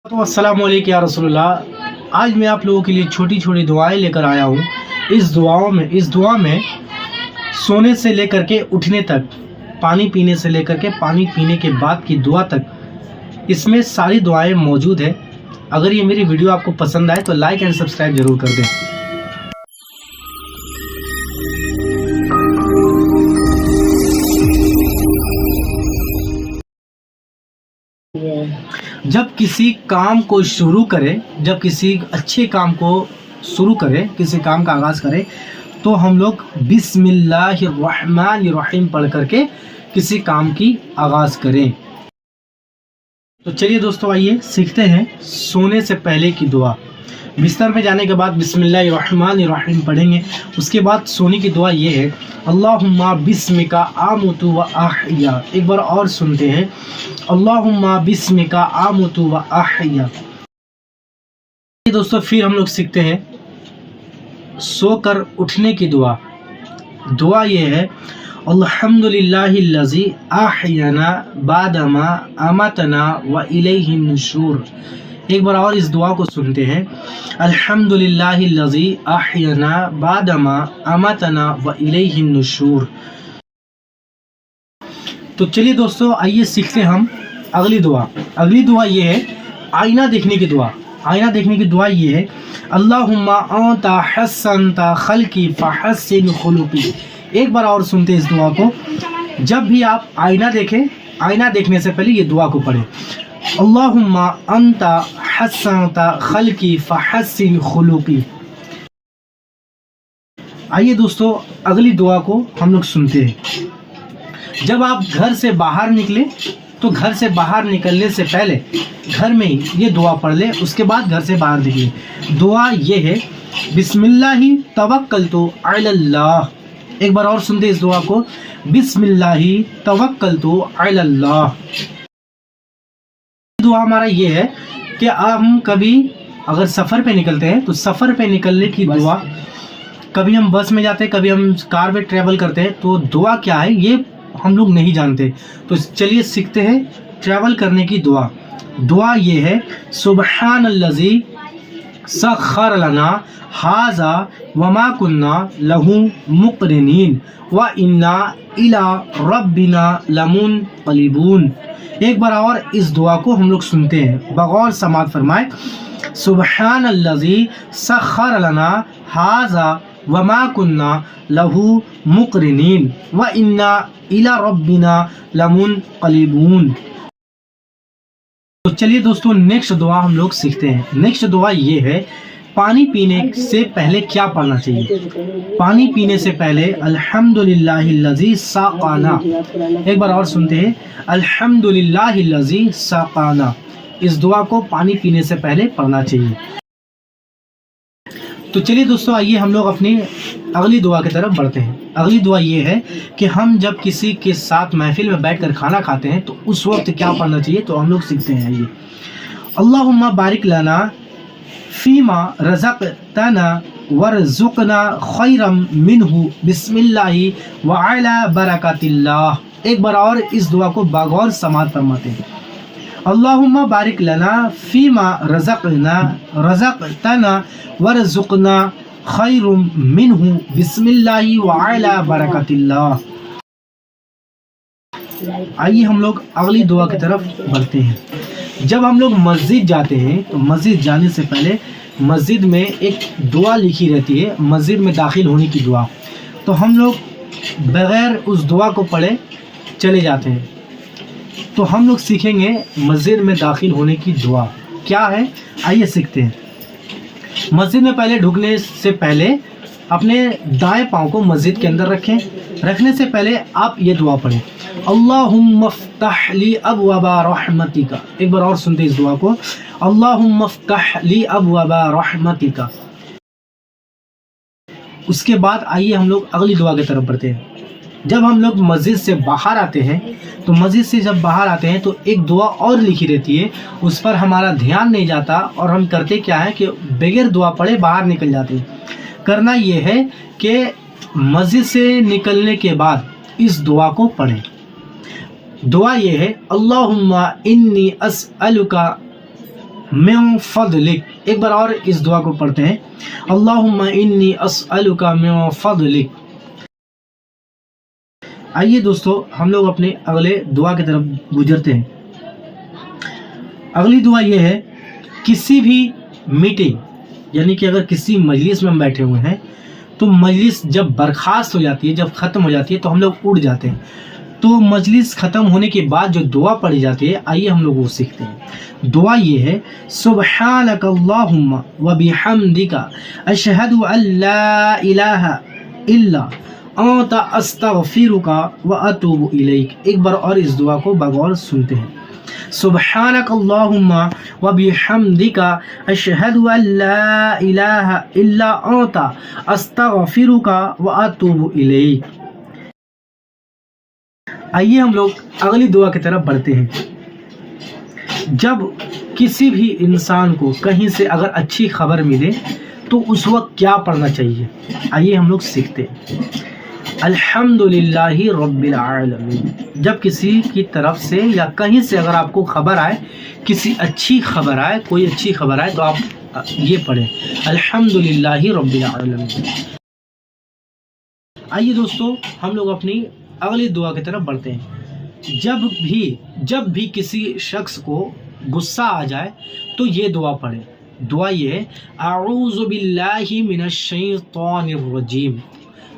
तो अस्सलाम वालेकुम या रसूलुल्लाह। आज मैं आप लोगों के लिए छोटी छोटी दुआएं लेकर आया हूँ। इस दुआ में सोने से लेकर के उठने तक, पानी पीने से लेकर के पानी पीने के बाद की दुआ तक, इसमें सारी दुआएं मौजूद है। अगर ये मेरी वीडियो आपको पसंद आए तो लाइक एंड सब्सक्राइब ज़रूर कर दें। जब किसी काम को शुरू करें, जब किसी अच्छे काम को शुरू करें, किसी काम का आगाज़ करें, तो हम लोग बिस्मिल्लाहिर्रहमानिर्रहीम पढ़ करके किसी काम की आगाज़ करें। तो चलिए दोस्तों, आइए सीखते हैं सोने से पहले की दुआ। बिस्तर में जाने के बाद बिस्मिल्लाहिर्रहमानिर्रहीम पढ़ेंगे। उसके बाद सोने की दुआ ये है, अल्लाहुम्मा बिस्मिका आमुतु व अहया। एक बार और सुनते हैं, अल्लाहुम्मा बिस्मिका आमुतु व अहया। दोस्तों फिर हम लोग सीखते हैं सोकर उठने की दुआ। दुआ ये है, अल्हम्दुलिल्लाहिल्लज़ी अहयाना बादमा अमातना व इलैहिन नुशूर। एक बार और इस दुआ को सुनते हैं, अल्हम्दुलिल्लाहिल्लज़ी अहयाना बादमा अमातना व इलैहिन नुशूर। तो चलिए दोस्तों, आइए सीखते हैं हम अगली दुआ। अगली दुआ ये है आईना देखने की दुआ। आईना देखने की दुआ ये है, अल्लाहुम्मा अंता हस्सनता खल्की फहस्सिन खुलुकी। एक बार और सुनते हैं इस दुआ को। जब भी आप आईना देखें, आईना देखने से पहले ये दुआ को पढ़ें, अल्लाहुम्मा अंता हस्सनता खल्की फहस्सिन खुलुकी। आइए दोस्तों, अगली दुआ को हम लोग सुनते हैं। जब आप घर से बाहर निकले तो घर से बाहर निकलने से पहले घर में ही ये दुआ पढ़ ले, उसके बाद घर से बाहर निकले। दुआ ये है, बिस्मिल्लाहि तवक्कलतु अलल्लाह। एक बार और सुनते इस दुआ को, बिस्मिल्लाहि तवक्कलतु अलल्लाह। दुआ हमारा ये है कि हम कभी अगर सफ़र पे निकलते हैं तो सफ़र पे निकलने की दुआ, कभी हम बस में जाते हैं, कभी हम कार में ट्रैवल करते हैं, तो दुआ क्या है ये हम लोग नहीं जानते। तो चलिए सीखते हैं ट्रैवल करने की दुआ। दुआ ये है, सुब्हानल्लज़ी सख्खर लना हाज़ा वमा कुन्ना लहू मुक़रिनीन व इन्ना इला रब्बिना लमुनक़लिबून। एक बार और इस दुआ को हम लोग सुनते हैं, बगौर समात फरमाए, सुब्हानल्लज़ी सख्खर लना हाज़ा वमा कुन्ना लहू मुक़रिनीन व इन्ना इला रब्बिना लमुनक़लिबून। तो चलिए दोस्तों, नेक्स्ट दुआ हम लोग सीखते हैं। नेक्स्ट दुआ ये है, पानी पीने से पहले क्या पढ़ना चाहिए। पानी पीने से पहले अल्हम्दुलिल्लाहिल्लज़ी साक़ाना। एक बार और सुनते हैं, अल्हम्दुलिल्लाहिल्लज़ी साक़ाना। इस दुआ को पानी पीने से पहले पढ़ना चाहिए। तो चलिए दोस्तों, आइए हम लोग अपनी अगली दुआ की तरफ बढ़ते हैं। अगली दुआ ये है कि हम जब किसी के साथ महफिल में बैठकर खाना खाते हैं तो उस वक्त क्या पढ़ना चाहिए, तो हम लोग सीखते हैं। आइए, अल्लाहुम्मा बारिक लना फीमा रज़क़तना वरज़ुक़ना खैरम मिन्हु बिस्मिल्लाहि व अला बरकतिल्लाह। एक बार और इस दुआ को बगौर समात फरमाते हैं, अल्लाहुम्मा बारिक लना फीमा रज़क़तना वरज़ुक़ना खैरुम मिन्हु बिस्मिल्लाहि व अला बरकतिल्लाह। आइए हम लोग अगली दुआ की तरफ बढ़ते हैं। जब हम लोग मस्जिद जाते हैं तो मस्जिद जाने से पहले मस्जिद में एक दुआ लिखी रहती है, मस्जिद में दाखिल होने की दुआ। तो हम लोग बगैर उस दुआ को पढ़े चले जाते हैं। तो हम लोग सीखेंगे मस्जिद में दाखिल होने की दुआ क्या है। आइए सीखते हैं। मस्जिद में पहले ढुकने से पहले अपने दाएं पाँव को मस्जिद के अंदर रखें। रखने से पहले आप ये दुआ पढ़ें, अल्लाहुम्मा फ़्तह ली अबवाबा रहमतिका। एक बार और सुनते इस दुआ को, अल्लाहुम्मा फ़्तह ली अबवाबा रहमतिका। उसके बाद आइए हम लोग अगली दुआ की तरफ बढ़ते हैं। जब हम लोग मस्जिद से बाहर आते हैं तो मस्जिद से जब बाहर आते हैं तो एक दुआ और लिखी रहती है, उस पर हमारा ध्यान नहीं जाता और हम करते क्या है कि बगैर दुआ पढ़े बाहर निकल जाते हैं। करना ये है कि मस्जिद से निकलने के बाद इस दुआ को पढ़ें। दुआ ये है, अल्लाहुम्मा इन्नी अस्अलुका मिन फदलिक। एक बार और इस दुआ को पढ़ते हैं, अल्लाहुम्मा इन्नी अस्अलुका मिन फदलिक। आइए दोस्तों हम लोग अपने अगले दुआ की तरफ गुजरते हैं। अगली दुआ ये है, किसी भी मीटिंग यानी कि अगर किसी मजलिस में हम बैठे हुए हैं तो मजलिस जब बर्खास्त हो जाती है, जब ख़त्म हो जाती है तो हम लोग उठ जाते हैं। तो मजलिस ख़त्म होने के बाद जो दुआ पढ़ी जाती है, आइए हम लोग वो सीखते हैं। दुआ ये है, सुब्हानक अल्लाहुम्मा व बिहम्दिका अशहदु अल्ला इलाहा इल्ला अंता अस्तगफिरुका व अतूबु इलैक। एक बार और इस दुआ को बगौर सुनते हैं। सुब्हानक अल्लाहुम्मा व बिहम्दिका अशहदु अल्ला इलाहा इल्ला अंता अस्तगफिरुका व अतूबु इलैक। आइए हम लोग अगली दुआ की तरफ बढ़ते हैं। जब किसी भी इंसान को कहीं से अगर अच्छी खबर मिले तो उस वक्त क्या पढ़ना चाहिए, आइए हम लोग सीखते हैं। अल्हम्दुलिल्लाहि रब्बिल आलमीन। जब किसी की तरफ से या कहीं से अगर आपको खबर आए, किसी अच्छी खबर आए, कोई अच्छी खबर आए, तो आप ये पढ़ें, अल्हम्दुलिल्लाहि रब्बिल आलमीन। आइए दोस्तों हम लोग अपनी अगली दुआ की तरफ बढ़ते हैं। जब भी किसी शख्स को गुस्सा आ जाए तो ये दुआ पढ़ें। दुआ ये है, अऊज़ु बिल्लाहि मिनश शैतानिर रजीम।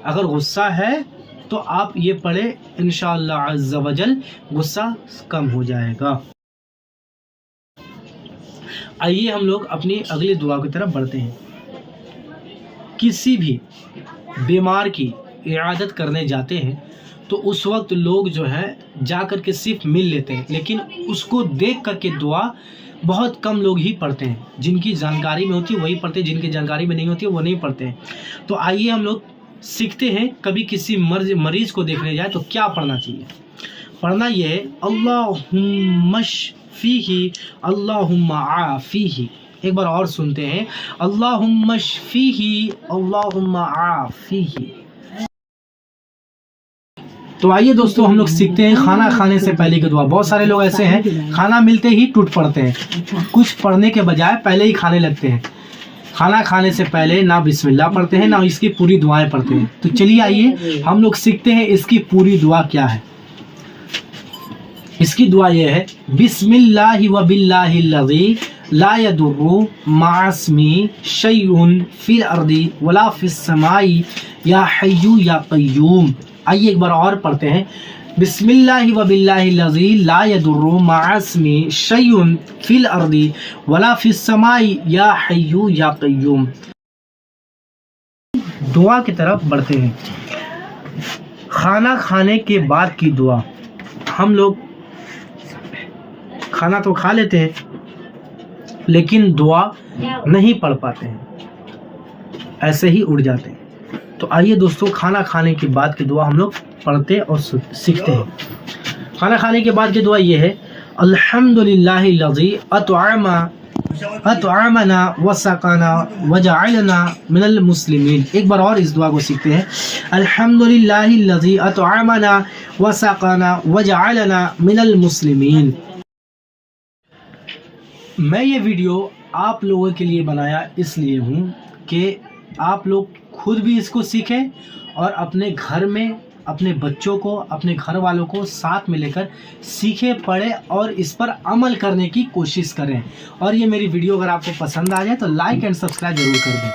अगर गुस्सा है तो आप ये पढ़ें, इंशाअल्लाह अज़्ज़ा वजल गुस्सा कम हो जाएगा। आइए हम लोग अपनी अगली दुआ की तरफ बढ़ते हैं। किसी भी बीमार की इयादत करने जाते हैं तो उस वक्त लोग जो है जाकर के सिर्फ मिल लेते हैं, लेकिन उसको देख करके दुआ बहुत कम लोग ही पढ़ते हैं। जिनकी जानकारी में होती है वही पढ़ते हैं, जिनकी जानकारी में नहीं होती है वो नहीं पढ़ते हैं। तो आइए हम लोग सीखते हैं, कभी किसी मरीज को देखने जाए तो क्या पढ़ना चाहिए। पढ़ना ये है, अल्लाहुम्मा शफीही अल्लाहुम्मा आफीही। एक बार और सुनते हैं, अल्लाहुम्मा शफीही अल्लाहुम्मा आफीही। तो आइए दोस्तों हम लोग सीखते हैं खाना खाने से पहले की दुआ। बहुत सारे लोग ऐसे हैं खाना मिलते ही टूट पड़ते हैं, कुछ पढ़ने के बजाय पहले ही खाने लगते हैं। खाना खाने से पहले ना बिस्मिल्लाह पढ़ते हैं, ना इसकी पूरी दुआएं पढ़ते हैं। तो चलिए आइए हम लोग सीखते हैं इसकी पूरी दुआ क्या है। इसकी दुआ ये है, बिस्मिल्लाहि व बिल्लाहिल्लज़ी ला यदुर्रु मा'स्मी शैउन फिल अर्दी वला फिस समाई या हय्यु या क़य्यूम। आइए एक बार और पढ़ते हैं, बिस्मिल्लाहि व बिल्लाहिल्लज़ी ला यदुर्रु मा'स्मी शैउन फिल अर्दी वला फिस समाई या हय्यु या क़य्यूम। दुआ की तरफ बढ़ते हैं। खाना खाने के बाद की दुआ। हम लोग खाना तो खा लेते हैं लेकिन दुआ नहीं पढ़ पाते हैं, ऐसे ही उड़ जाते हैं। तो आइए दोस्तों खाना खाने के बाद की दुआ हम लोग पढ़ते और सीखते हैं। खाना खाने के बाद की दुआ ये है, अल्हम्दुलिल्लाहिल्लज़ी अत'अमना व सक़ाना व जअलना मिनल मुस्लिमीन। एक बार और इस दुआ को सीखते हैं, अल्हम्दुलिल्लाहिल्लज़ी अत'अमना व सक़ाना व जअलना मिनल मुस्लिमीन। मैं ये वीडियो आप लोगों के लिए बनाया इसलिए हूँ कि आप लोग खुद भी इसको सीखें और अपने घर में अपने बच्चों को, अपने घर वालों को साथ में लेकर सीखें, पढ़ें और इस पर अमल करने की कोशिश करें। और ये मेरी वीडियो अगर आपको पसंद आ जाए तो लाइक एंड सब्सक्राइब जरूर कर दें।